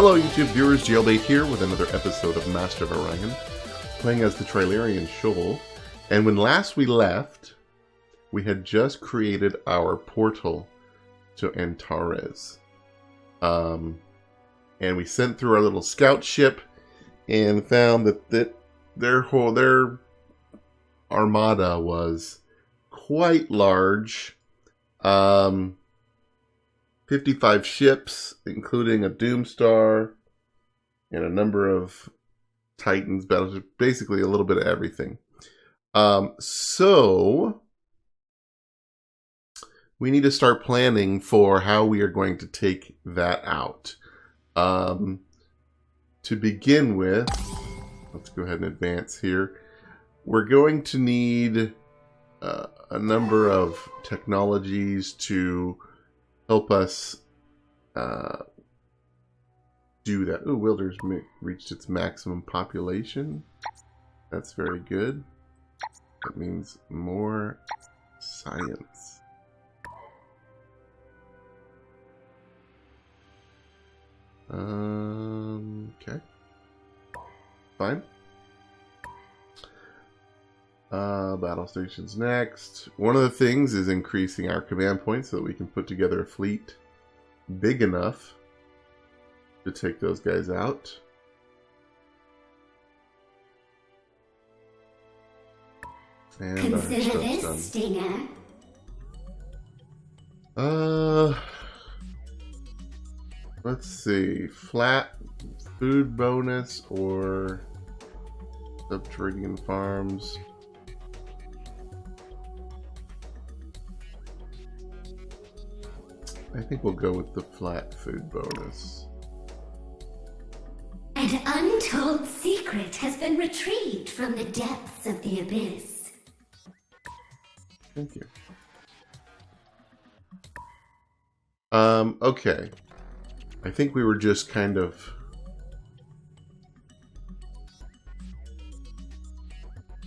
Hello YouTube viewers, Jaylbayt here with another episode of Master of Orion, playing as the Trilarian Shoal. And when last we left, we had just created our portal to Antares. And we sent through our little scout ship and found that their armada was quite large. 55 ships, including a Doomstar and a number of Titans, battles, basically a little bit of everything. So we need to start planning for how we are going to take that out. To begin with, let's go ahead and advance here. We're going to need a number of technologies to help us do that. Ooh, Wilder's reached its maximum population. That's very good. That means more science. Okay. Fine. Battle stations next. One of the things is increasing our command points so that we can put together a fleet big enough to take those guys out. And consider this done. Stinger. Let's see. Flat food bonus or subterranean farms. I think we'll go with the flat food bonus. An untold secret has been retrieved from the depths of the abyss. Thank you. Okay. I think we were just kind of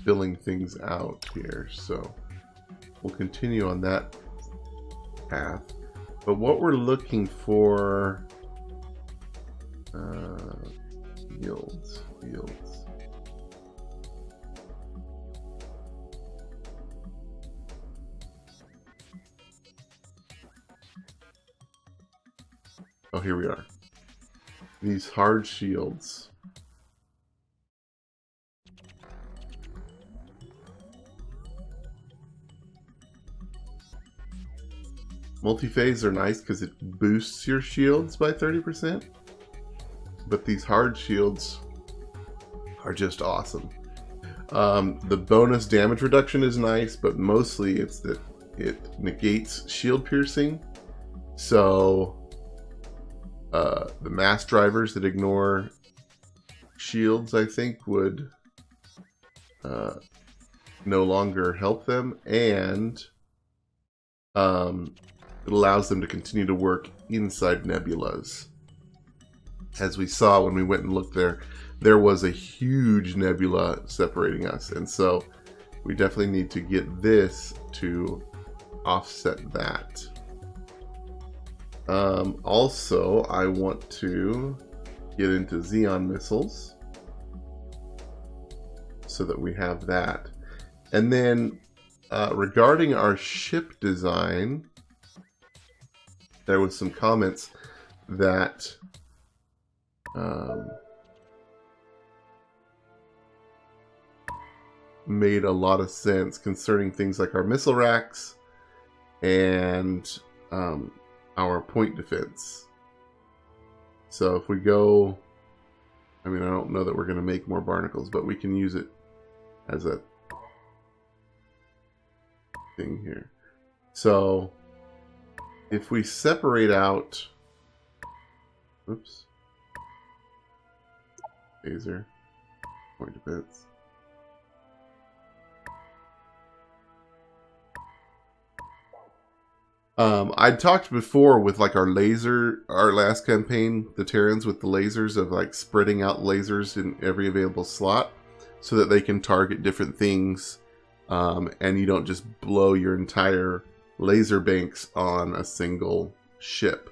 filling things out here, so we'll continue on that path. But what we're looking for, yields. Oh, here we are. These hard shields. Multi-phase are nice because it boosts your shields by 30%. But these hard shields are just awesome. The bonus damage reduction is nice, but mostly it's that it negates shield piercing. So the mass drivers that ignore shields, I think, would no longer help them. And it allows them to continue to work inside nebulas. As we saw when we went and looked there was a huge nebula separating us. And so we definitely need to get this to offset that. Also, I want to get into Xeon missiles so that we have that. And then regarding our ship design, there was some comments that made a lot of sense concerning things like our missile racks and our point defense. So if we go, I mean, I don't know that we're going to make more barnacles, but we can use it as a thing here. So if we separate out, oops, laser, point defense. I'd talked before with like our last campaign, the Terrans with the lasers of like spreading out lasers in every available slot so that they can target different things, and you don't just blow your entire laser banks on a single ship.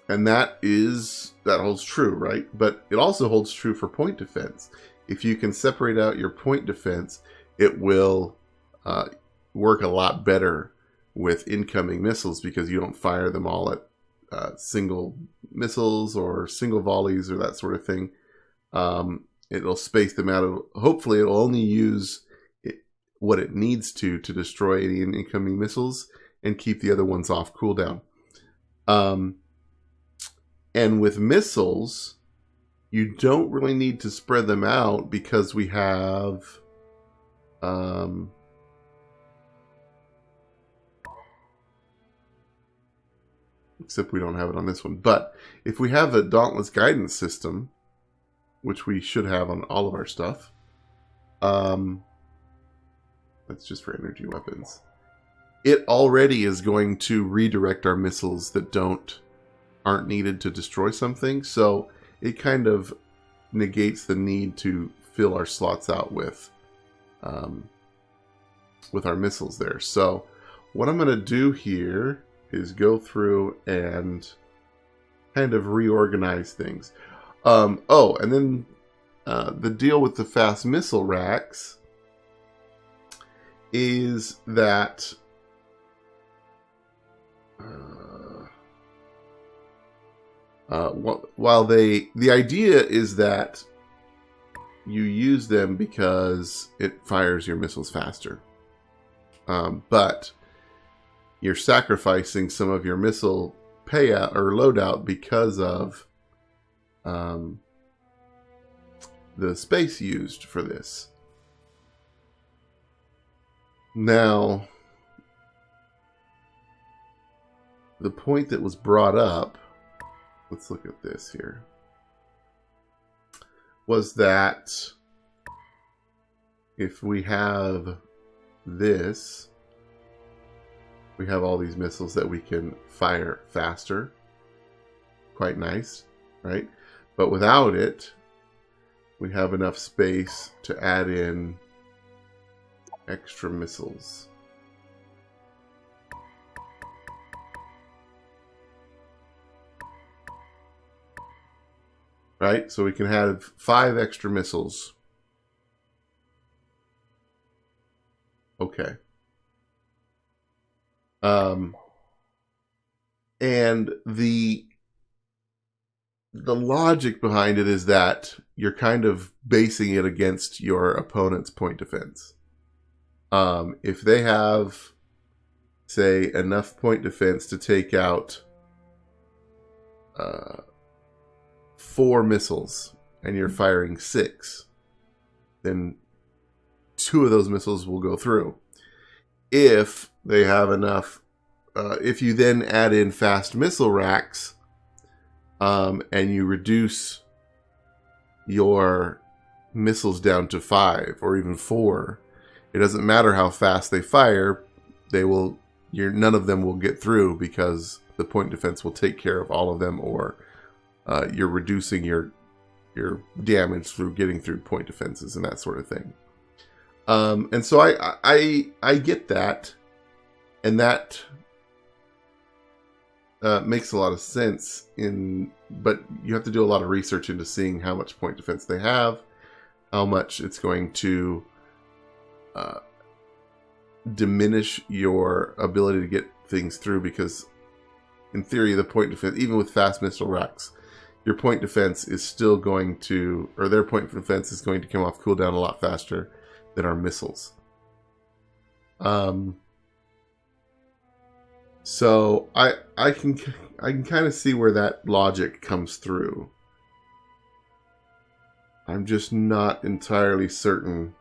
And that holds true, right? But it also holds true for point defense. If you can separate out your point defense, it will work a lot better with incoming missiles because you don't fire them all at single missiles or single volleys or that sort of thing. It'll space them out. Hopefully, it'll only use what it needs to destroy any incoming missiles and keep the other ones off cooldown. And with missiles, you don't really need to spread them out because we have except we don't have it on this one. But if we have a Dauntless Guidance System, which we should have on all of our stuff, that's just for energy weapons. It already is going to redirect our missiles that aren't needed to destroy something. So it kind of negates the need to fill our slots out with our missiles there. So what I'm going to do here is go through and kind of reorganize things. Oh, and then the deal with the fast missile racks is that while the idea is that you use them because it fires your missiles faster, but you're sacrificing some of your missile payout or loadout because of the space used for this. Now, the point that was brought up, let's look at this here, was that if we have this, we have all these missiles that we can fire faster. Quite nice, right? But without it, we have enough space to add in extra missiles. Right? So we can have 5 extra missiles. Okay. And the logic behind it is that you're kind of basing it against your opponent's point defense. If they have, say, enough point defense to take out 4 missiles and you're firing 6, then 2 of those missiles will go through. If they have enough, if you then add in fast missile racks, and you reduce your missiles down to 5 or even 4, it doesn't matter how fast they fire, none of them will get through because the point defense will take care of all of them, or you're reducing your damage through getting through point defenses and that sort of thing. And so I get that, and that makes a lot of sense, but you have to do a lot of research into seeing how much point defense they have, how much it's going to diminish your ability to get things through, because in theory the point defense, even with fast missile racks, your point defense is still going to, or their point defense is going to come off cooldown a lot faster than our missiles. So I can kind of see where that logic comes through. I'm just not entirely certain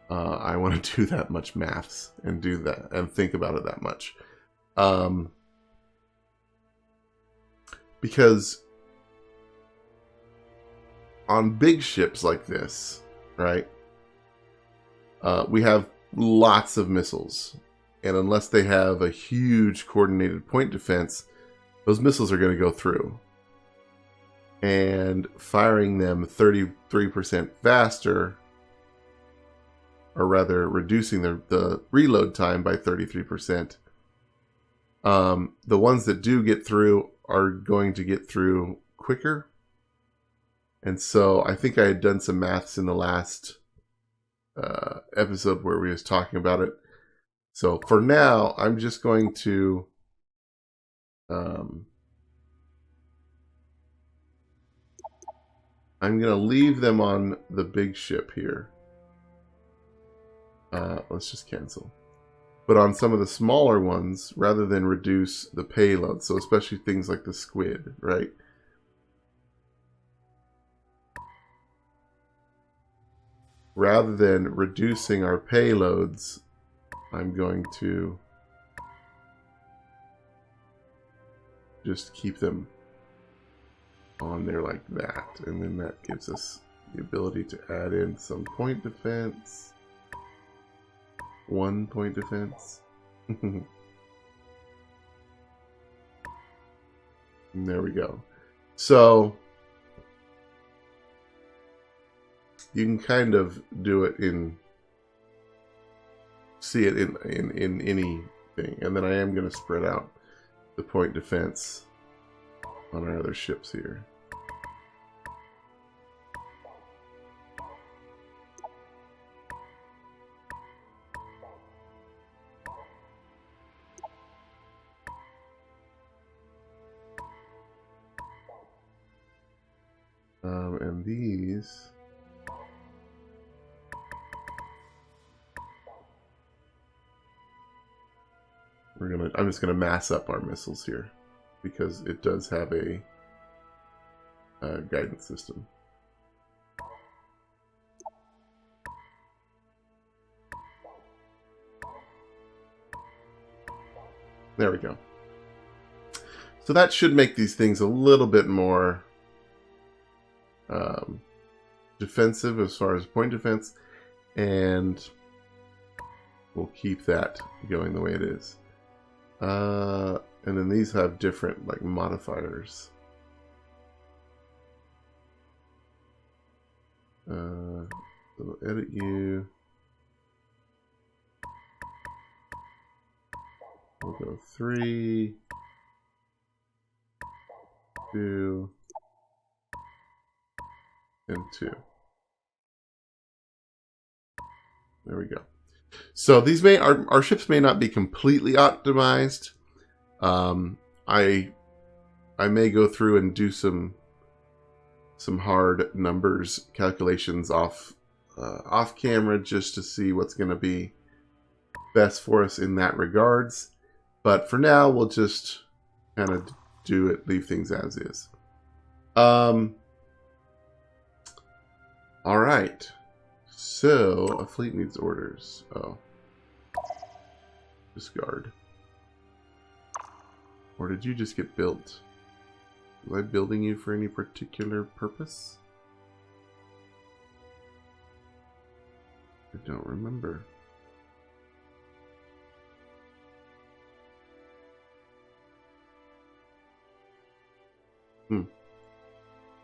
I want to do that much maths and do that and think about it that much. Because on big ships like this, right, we have lots of missiles. And unless they have a huge coordinated point defense, those missiles are going to go through. And firing them 33% faster, or rather reducing the reload time by 33%, the ones that do get through are going to get through quicker. And so I think I had done some maths in the last episode where we was talking about it. So for now, I'm just going to I'm going to leave them on the big ship here. Let's just cancel. But on some of the smaller ones, rather than reduce the payload, so especially things like the squid, right? Rather than reducing our payloads, I'm going to just keep them on there like that. And then that gives us the ability to add in some point defense. 1 point defense. And there we go. So you can kind of do it see it in anything. And then I am going to spread out the point defense on our other ships here. And these I'm just gonna mass up our missiles here because it does have a guidance system. There we go. So that should make these things a little bit more defensive as far as point defense, and we'll keep that going the way it is. And then these have different like modifiers. So we'll edit you. We'll go 3, 2, and 2. There we go. So these our ships may not be completely optimized. I may go through and do some hard numbers calculations off camera just to see what's going to be best for us in that regards. But for now, we'll just kind of leave things as is. All right. So, a fleet needs orders. Oh. Discard. Or did you just get built? Was I building you for any particular purpose? I don't remember.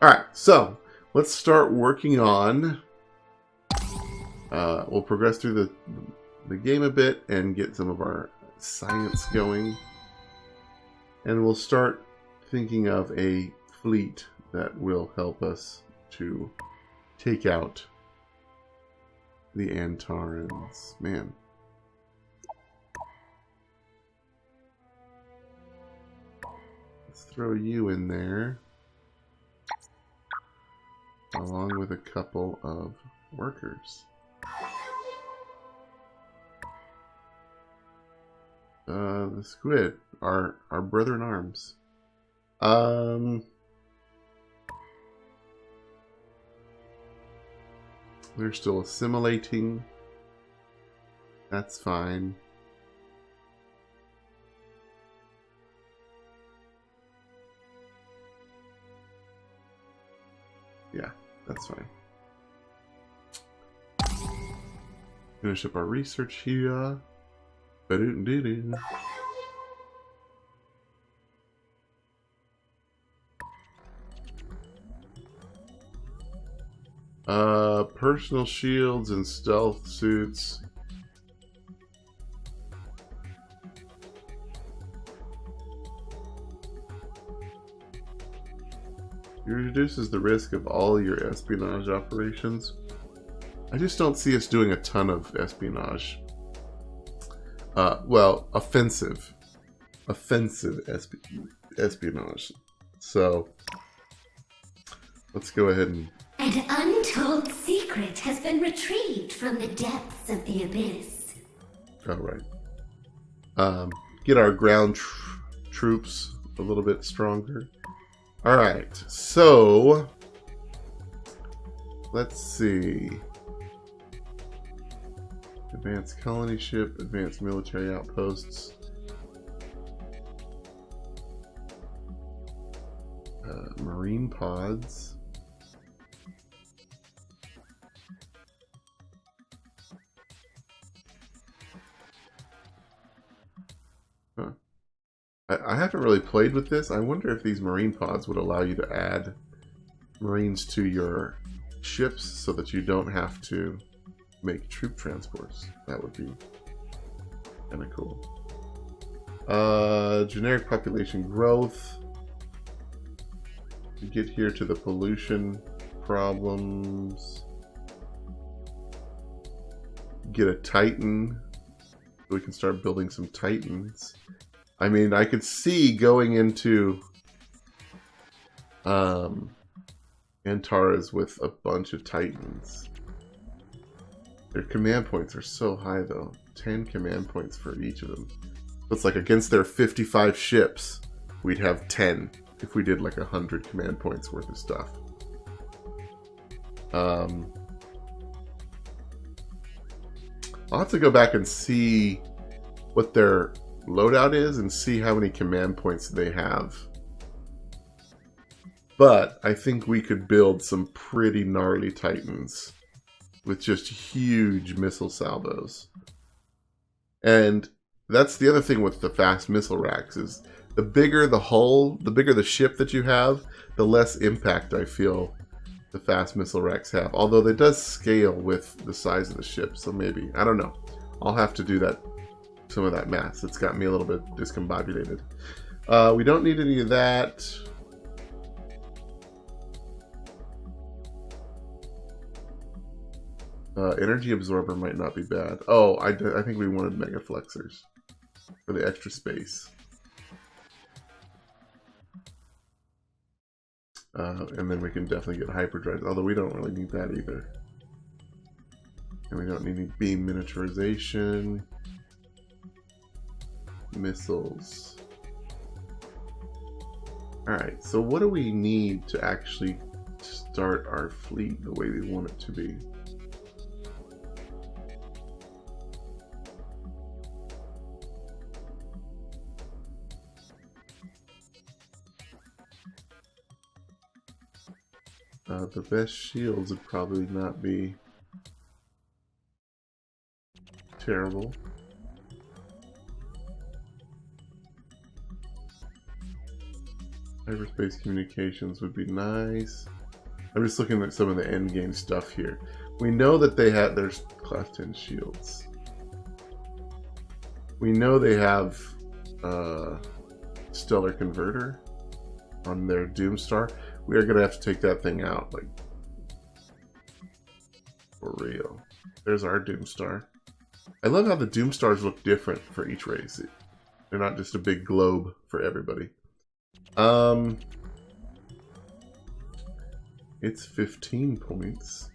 Alright, so let's start working on... we'll progress through the game a bit and get some of our science going. And we'll start thinking of a fleet that will help us to take out the Antarans. Man. Let's throw you in there, along with a couple of workers. The squid, our brother in arms. They're still assimilating. That's fine. Yeah, that's fine. Finish up our research here. Ba-doo-doo-doo. Personal shields and stealth suits. reduces the risk of all your espionage operations. I just don't see us doing a ton of espionage. Well, offensive espionage. So let's go ahead and... An untold secret has been retrieved from the depths of the abyss. All right. Get our ground troops a little bit stronger. All right. So let's see. Advanced colony ship, advanced military outposts. Marine pods. Huh. I haven't really played with this. I wonder if these marine pods would allow you to add marines to your ships so that you don't have to make troop transports. That would be kind of cool. Generic population growth. We get here to the pollution problems. Get a Titan. So we can start building some Titans. I mean, I could see going into Antares with a bunch of Titans. Their command points are so high, though. 10 command points for each of them. So it's like against their 55 ships, we'd have 10 if we did like 100 command points worth of stuff. I'll have to go back and see what their loadout is and see how many command points they have. But I think we could build some pretty gnarly Titans with just huge missile salvos. And that's the other thing with the fast missile racks is the bigger the hull, the bigger the ship that you have, the less impact I feel the fast missile racks have. Although it does scale with the size of the ship, so maybe. I don't know. I'll have to do that, some of that math. It's got me a little bit discombobulated. We don't need any of that. Energy absorber might not be bad. Oh, I think we wanted mega flexors for the extra space. And then we can definitely get hyperdrives, although we don't really need that either. And we don't need any beam miniaturization. Missiles. Alright, so what do we need to actually start our fleet the way we want it to be? The best shields would probably not be terrible. Hyperspace communications would be nice. I'm just looking at some of the endgame stuff here. We know that there's class 10 shields. We know they have stellar converter on their Doomstar. We are going to have to take that thing out, like, for real. There's our Doomstar. I love how the Doomstars look different for each race. They're not just a big globe for everybody. It's 15 points.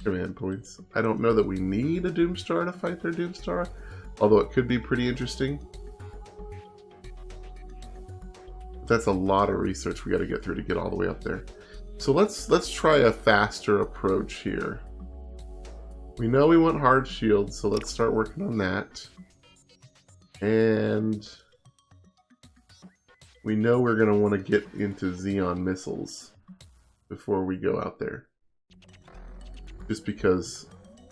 Command points. I don't know that we need a Doomstar to fight their Doomstar, although it could be pretty interesting. That's a lot of research we got to get through to get all the way up there. So let's try a faster approach here. We know we want hard shields, so let's start working on that. And we know we're going to want to get into Xeon missiles before we go out there. Just because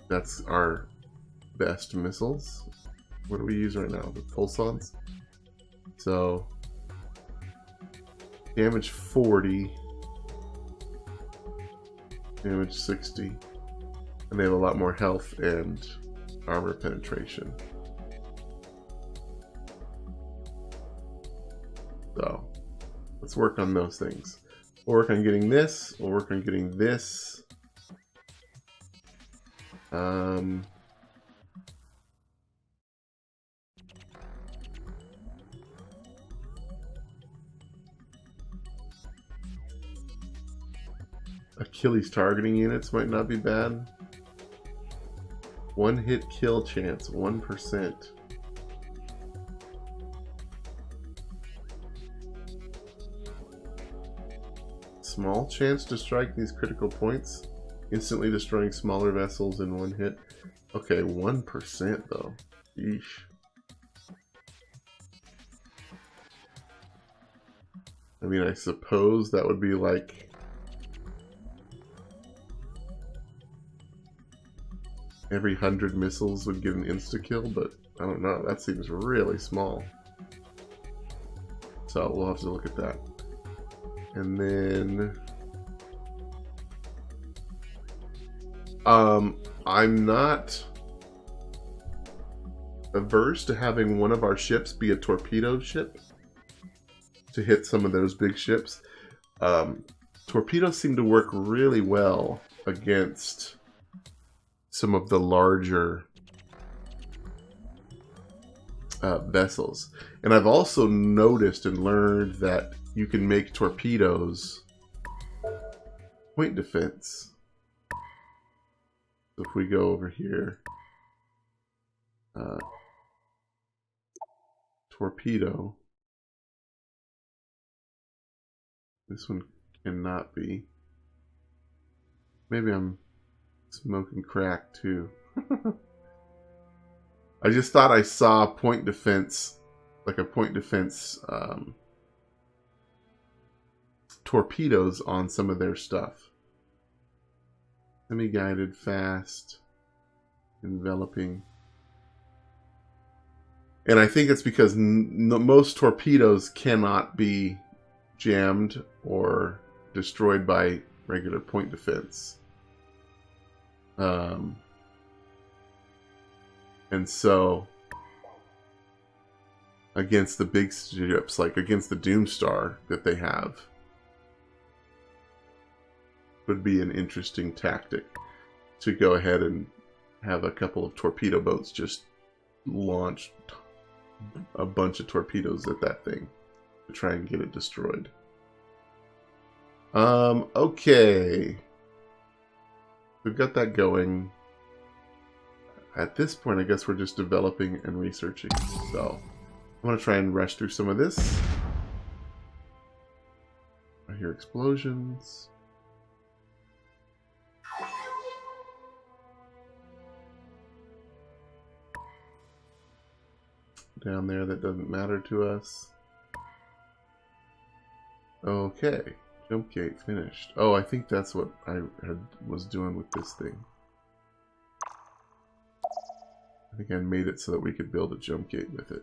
that's our best missiles. What do we use right now? The pulsons. So damage 40, damage 60, and they have a lot more health and armor penetration. So Let's work on those things. We'll work on getting this. We'll work on getting this. Achilles targeting units might not be bad. One hit kill chance, 1%. Small chance to strike these critical points, instantly destroying smaller vessels in one hit. Okay, 1% though. Yeesh. I mean, I suppose that would be like every 100 missiles would get an insta-kill, but I don't know. That seems really small. So we'll have to look at that. And then I'm not averse to having one of our ships be a torpedo ship to hit some of those big ships. Torpedoes seem to work really well against some of the larger vessels. And I've also noticed and learned that you can make torpedoes point defense. So if we go over here, torpedo, this one cannot be. Maybe I'm smoking crack too. I just thought I saw point defense, like a point defense torpedoes on some of their stuff. Semi-guided, fast, enveloping. And I think it's because most torpedoes cannot be jammed or destroyed by regular point defense. And so against the big ships, like against the Doomstar that they have, would be an interesting tactic to go ahead and have a couple of torpedo boats just launch a bunch of torpedoes at that thing to try and get it destroyed. Okay. We've got that going. At this point, I guess we're just developing and researching. So, I'm going to try and rush through some of this. I hear explosions. Down there, that doesn't matter to us. Okay. Jump gate finished. Oh, I think that's what I was doing with this thing. I think I made it so that we could build a jump gate with it.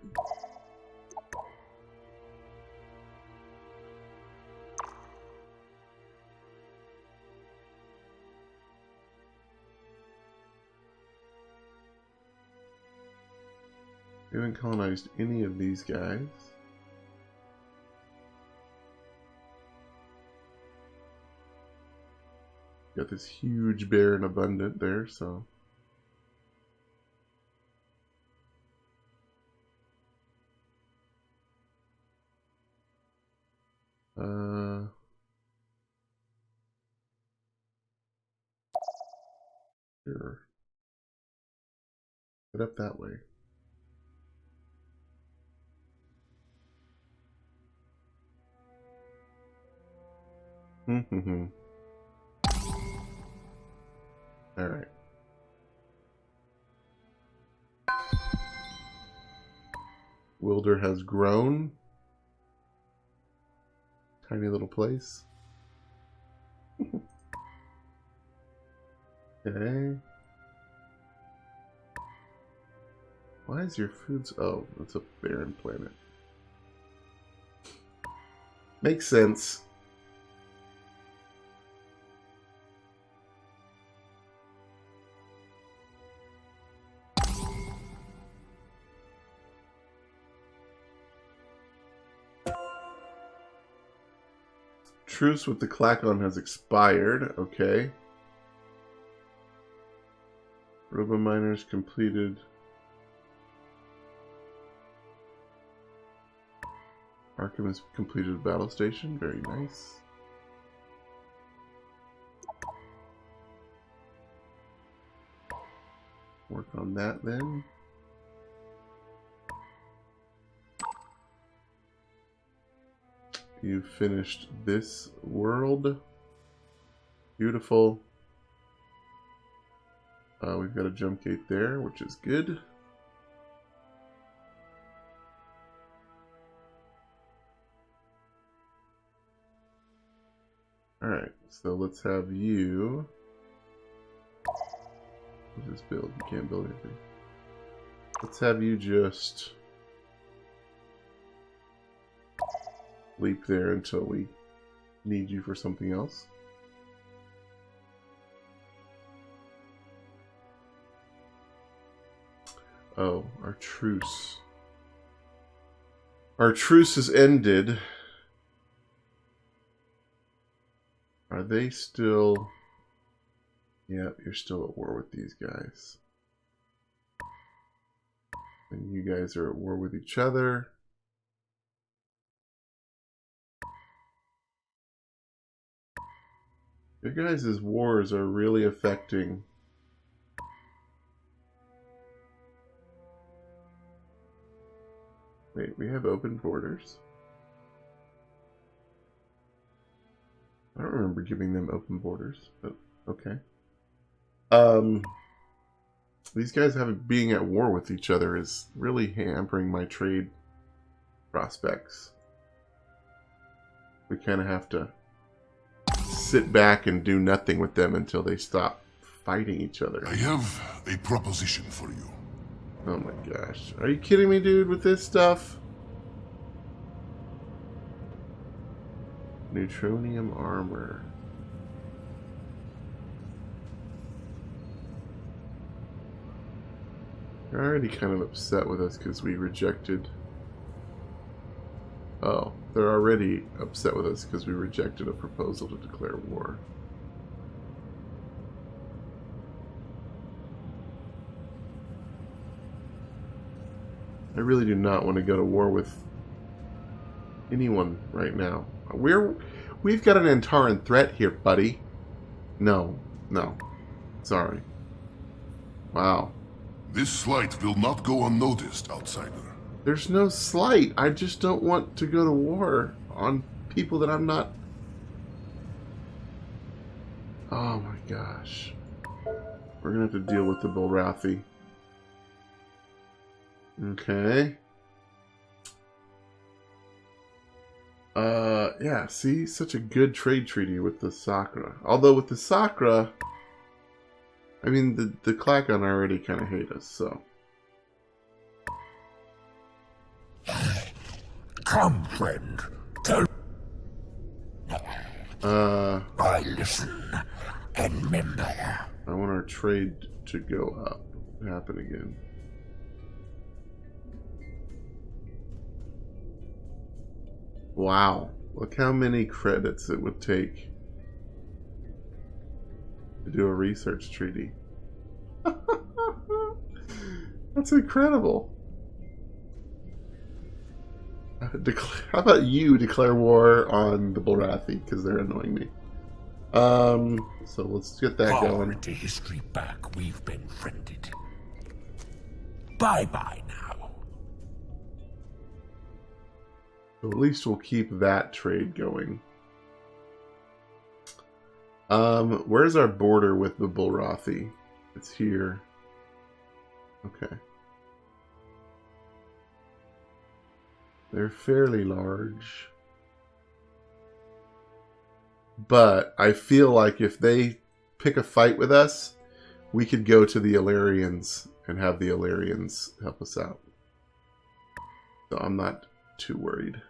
We haven't colonized any of these guys. Got this huge bear and abundant there, so. Sure. Get up that way. All right. Wilder has grown. Tiny little place. Okay. Why is your food... Oh, that's a barren planet. Makes sense. Truce with the Klakon has expired. Okay. Robo-miners completed. Arkham has completed battle station. Very nice. Work on that then. You finished this world. Beautiful. We've got a jump gate there, which is good. Alright, so let's have you... What's this build? You can't build anything. Let's have you just... leap there until we need you for something else. Oh, our truce. Our truce has ended. Are they still... Yeah, you're still at war with these guys. And you guys are at war with each other. Your guys' wars are really affecting... Wait, we have open borders? I don't remember giving them open borders, but okay. These guys being at war with each other is really hampering my trade prospects. We kind of have to sit back and do nothing with them until they stop fighting each other. I have a proposition for you. Oh my gosh. Are you kidding me, dude, with this stuff? Neutronium armor. They're already kind of upset with us because we rejected... Oh, they're already upset with us because we rejected a proposal to declare war. I really do not want to go to war with anyone right now. We've got an Antaran threat here, buddy. No. Sorry. Wow. This slight will not go unnoticed, outsider. There's no slight. I just don't want to go to war on people that I'm not... Oh my gosh. We're gonna have to deal with the Bilrathi. Okay. Yeah, see? Such a good trade treaty with the Sakra. Although with the Sakra, I mean, the Klakon already kind of hate us, so... Come, friend. Tell... I listen and remember. I want our trade to go up. Happen again. Wow. Look how many credits it would take to do a research treaty. That's incredible. How about you declare war on the Bilrathi, because they're annoying me. So let's get that Far going. into history back, we've been friended. Bye-bye now. So at least we'll keep that trade going. Where's our border with the Bilrathi? It's here. Okay. They're fairly large. But I feel like if they pick a fight with us, we could go to the Illyrians and have the Illyrians help us out. So I'm not too worried.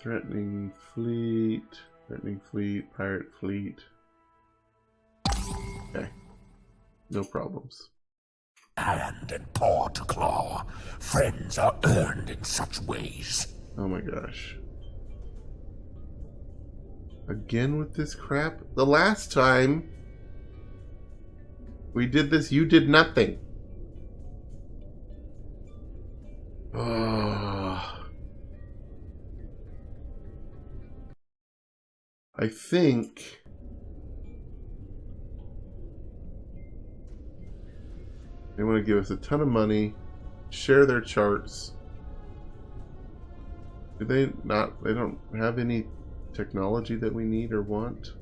Threatening fleet, pirate fleet. Okay. No problems. Hand and paw to claw. Friends are earned in such ways. Oh my gosh. Again with this crap? The last time we did this, you did nothing. I think they want to give us a ton of money, share their charts. Do they not? They don't have any technology that we need or want.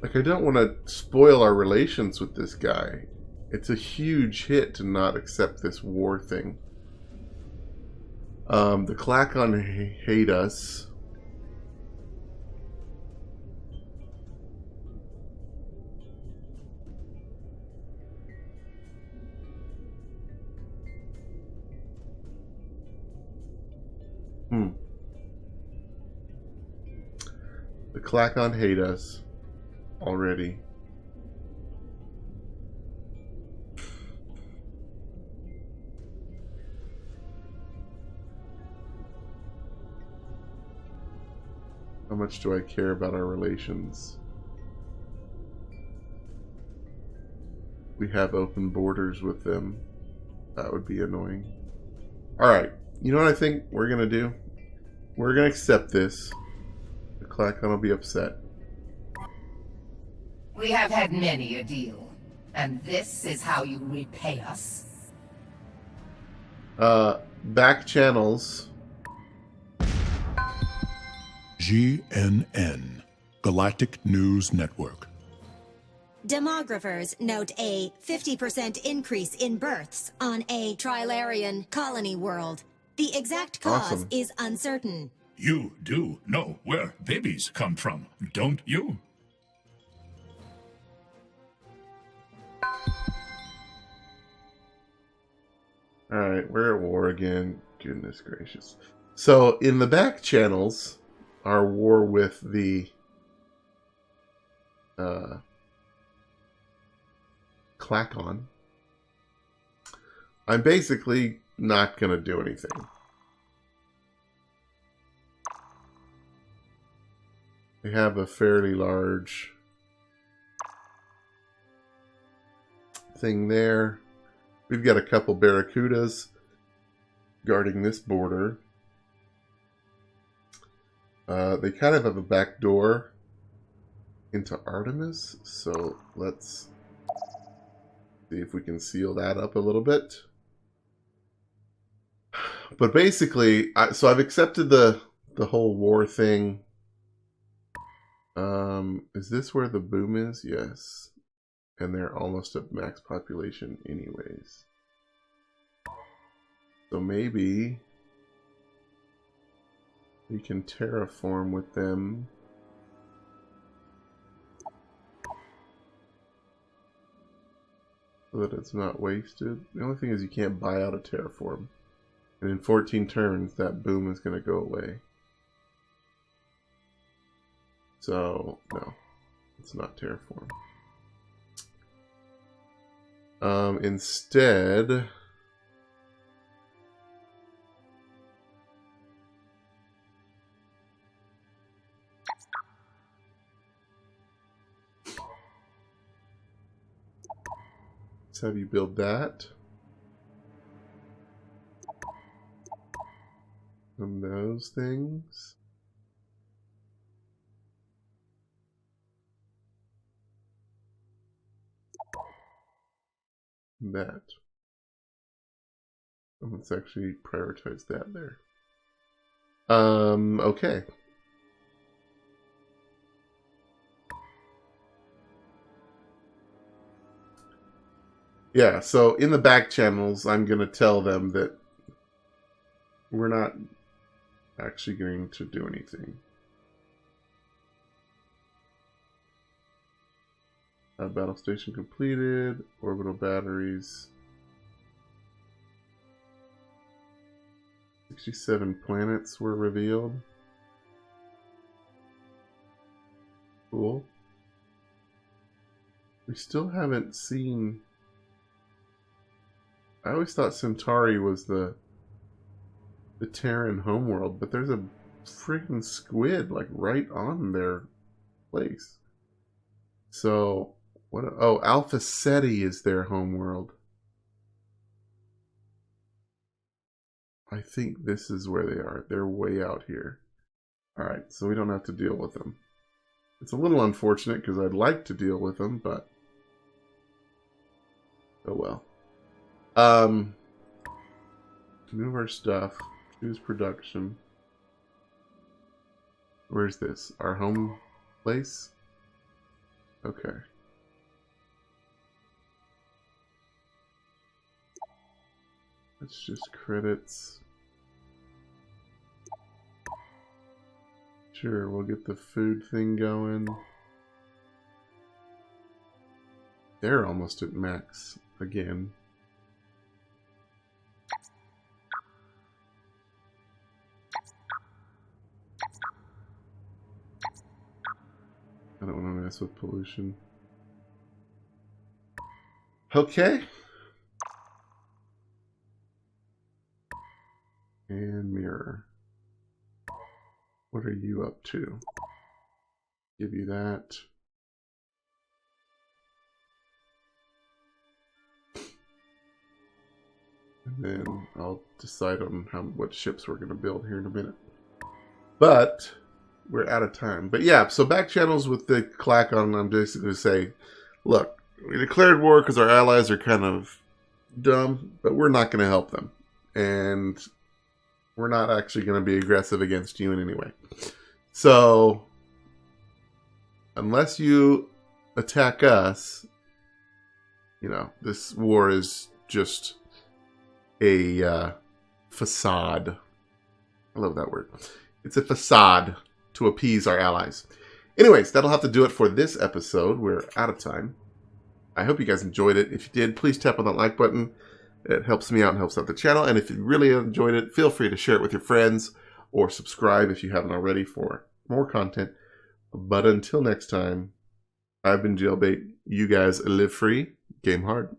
Like, I don't want to spoil our relations with this guy. It's a huge hit to not accept this war thing. The Klakon hate us. The Klakon hate us already. How much do I care about our relations? We have open borders with them. That would be annoying. Alright, you know what I think we're gonna do? We're gonna accept this. The Klakon will be upset. We have had many a deal, and this is how you repay us. Back channels. GNN, Galactic News Network. Demographers note a 50% increase in births on a Trilarian colony world. The exact cause Awesome. is uncertain. You do know where babies come from, don't you? Alright, we're at war again. Goodness gracious. So, in the back channels, our war with the Klakon, I'm basically not going to do anything. We have a fairly large thing there. We've got a couple barracudas guarding this border. They kind of have a back door into Artemis, so let's see if we can seal that up a little bit. But basically, so I've accepted the whole war thing. Is this where the boom is? Yes. And they're almost at max population anyways. So maybe we can terraform with them. So that it's not wasted. The only thing is you can't buy out a terraform. And in 14 turns, that boom is going to go away. So, no. It's not terraform. Instead, let's have you build that. And those things. That. Let's actually prioritize that there. Okay. Yeah, so in the back channels, I'm going to tell them that we're not actually going to do anything. Battle station completed. Orbital batteries. 67 planets were revealed. Cool. We still haven't seen... I always thought Centauri was the Terran homeworld, but there's a freaking squid, like right on their place. So, what? Oh, Alpha Ceti is their homeworld. I think this is where they are. They're way out here. Alright, so we don't have to deal with them. It's a little unfortunate because I'd like to deal with them, but oh well. Move our stuff. Choose production. Where's this? Our home place? Okay. That's just credits. Sure, we'll get the food thing going. They're almost at max again. I don't want to mess with pollution. Okay. And mirror. What are you up to? Give you that. And then I'll decide on what ships we're going to build here in a minute. But we're out of time. But yeah, so back channels with the clack on, I'm just going to say, look, we declared war because our allies are kind of dumb, but we're not going to help them. And we're not actually going to be aggressive against you in any way. So, unless you attack us, you know, this war is just a facade. I love that word. It's a facade to appease our allies. Anyways, that'll have to do it for this episode. We're out of time. I hope you guys enjoyed it. If you did, please tap on that like button. It helps me out and helps out the channel. And if you really enjoyed it, feel free to share it with your friends or subscribe if you haven't already for more content. But until next time, I've been Jaylbayt. You guys live free, game hard.